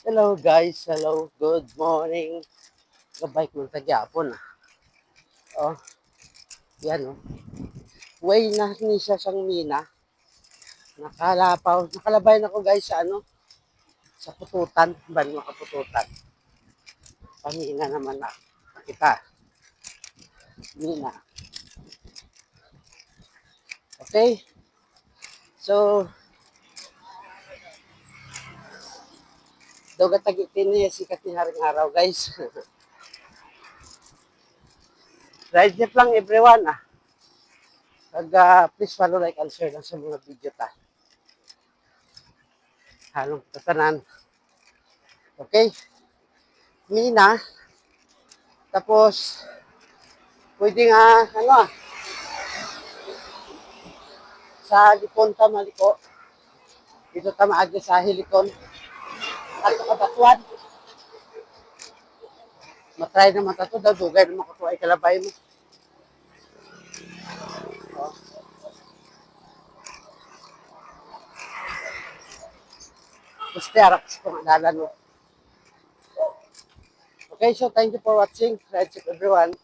Hello guys, hello, good morning. Gabay kong tagyapon ah. Oh, yan oh. Way na ni siya siyang mina. Nakalabay na ko guys sa sa pututan, bali makapututan. Pamina naman na. Kita, mina. Okay, so, doga tagitin niya sikat ni haring araw guys. Ride nip lang everyone ah. Please follow, like, and share lang sa mga video ta. Halong tatanan. Okay, mina. Tapos, pwede nga, sa Lipon ta maliko. Dito ta maagi sa Hilikon. At kabatuan. Matry naman ito daw. Dugay naman ko ay kalabay mo. Oh. Gusto harap sa pangalalan mo. Okay, so thank you for watching. Right, everyone.